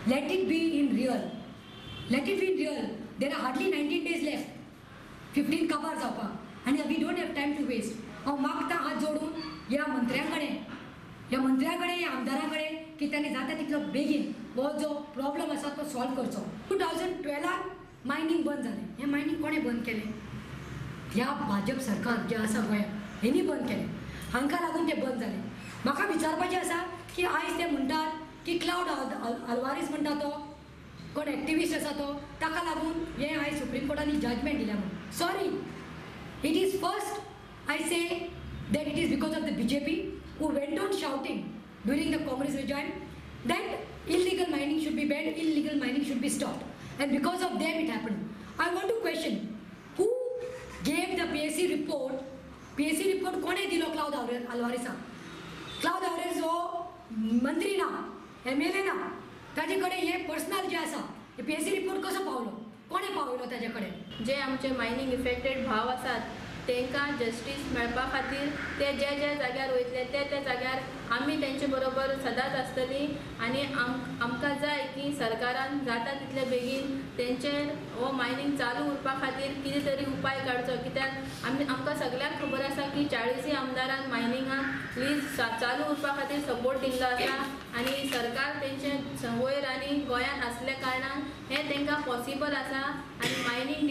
Let it be in real. Let it be in real. There are hardly 19 days left. 15 cover जावपाक आनी we don't have time to waste. हांव मागता हात जोडून ह्या मंत्र्यां कडेन ह्या आमदारां कडेन की तांणी जाता तितलो बेगीन हो जो प्रॉब्लम आसा तो सॉल्व करचो. 2012 मायनींग बंद जालें. हें मायनींग कोणें बंद केलें? ह्या भाजप सरकार जें आसा गोंयांत हेणी बंद केलें. हांकां लागून तें बंद जालें. म्हाका विचारपाचें आसा की आयज ते म्हणटात की क्लाउड आल्वारीस म्हणटा तो कोण एक्टिविस्ट आसा तो ताका लागून हें आयज सुप्रीम कोर्टानी जजमेंट दिल्या म्हणून. Sorry, it is first I say that it is because of the BJP who went on shouting during the Congress regime that illegal mining should be banned, illegal mining should be stopped, and because of them it happened. I want to question who gave the PSC report. PSC report कोणे दिलो cloud आल्वारीसा? Cloud Alvares हो मंत्री ना, MLA ना, ताजे कडेन हे personal जे आसा PSC रिपोर्ट कसो पावलो? कोणे पावयलो ताजे कडेन? जे आमचे मायनींग इफेक्टेड भाव आसात तांकां जस्टीस मेळपा खातीर ते जे जे जाग्यार वयतले ते जाग्यार आमी तेंचे बरोबर सदांच आसतली आनी आमकां जाय की सरकारान जाता तितले बेगीन तेंचेर हो मायनींग चालू उरपा खातीर कितें तरी उपाय काडचो. कित्याक आमकां सगळ्यांक खबर आसा की 40 आमदारान मायनिंगाक लीज चालू उरपा खातीर सपोर्ट दिल्लो आसा आनी सरकार तेंचे वयर आनी गोंयांत आसल्या कारणान हें तांकां पॉसिबल आसा. आनी मायनींग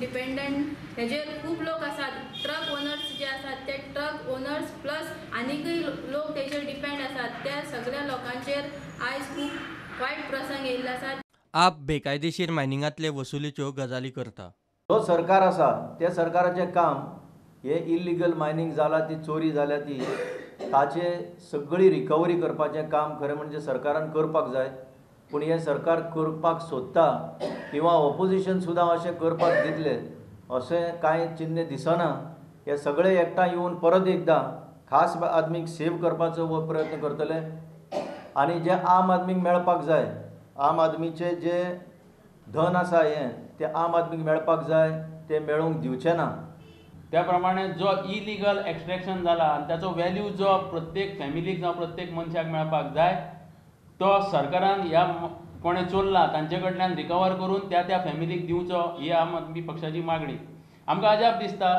डिपेंडंट हेजेर खूब लोक आसात. ट्रक ओनर्स जे आसात ते ट्रक ओनर्स प्लस आनीकय लोक तेजेर डिपेंड आसात. त्या सगळ्या लोकांचेर आयज खूब वायट प्रसंग येयल्ले आसात. आप बेकायदेशीर मायनिंगांतले वसुलीच्यो गजाली करता. जो सरकार आसा त्या सरकाराचें काम हे इल्लिगल मायनींग जाला ती चोरी जाल्या ती ताचे सगळी रिकवरी करपाचें काम खरें म्हणजे सरकारान करपाक जाय. पूण हे सरकार करपाक सोदता किंवा ऑपोजिशन सुद्दां अशें करपाक दितले अशें कांय चिन्ह दिसना. हे सगळे एकठांय येवन परत एकदां खास आदमीक सेव करपाचो हो प्रयत्न करतले आनी जे आम आदमीक मेळपाक जाय, आम आदमीचे जे धन आसा हें ते आम आदमीक मेळपाक जाय ते मेळूंक दिवचें ना. त्या प्रमाणे जो इलिगल एक्सट्रॅक्शन जाला आनी ताचो वॅल्यू जो प्रत्येक फॅमिलीक जावं प्रत्येक मनशाक मेळपाक जाय तो सरकारान ह्या कोणें चोरला तांचे कडल्यान रिकवर करून त्या फॅमिलीक दिवचो ही आम आदमी पक्षाची मागणी. आमकां अजाप दिसता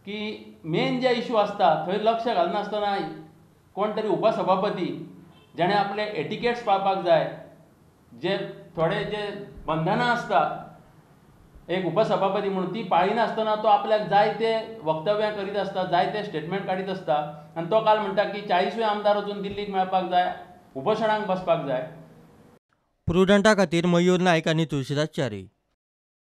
की मेन जे इशू आसता थंय लक्ष घालनासतना कोण तरी उपसभापती जेणे आपले एटिकेट्स पाळपाक जाय, जे थोडे जे बंधनां आसता एक उपसभापती म्हणून ती पाळिनासतना तो आपल्याक जाय ते वक्तव्यां करीत आसता, जाय ते स्टेटमेंट काडीत आसता आनी तो काल म्हणटा की 40 आमदार वचून दिल्लीक मेळपाक जाय, उपोशणाक बसपाक जाय. प्रुडंटा खातीर मयूर नायक आनी तुळशीदास च्यारी.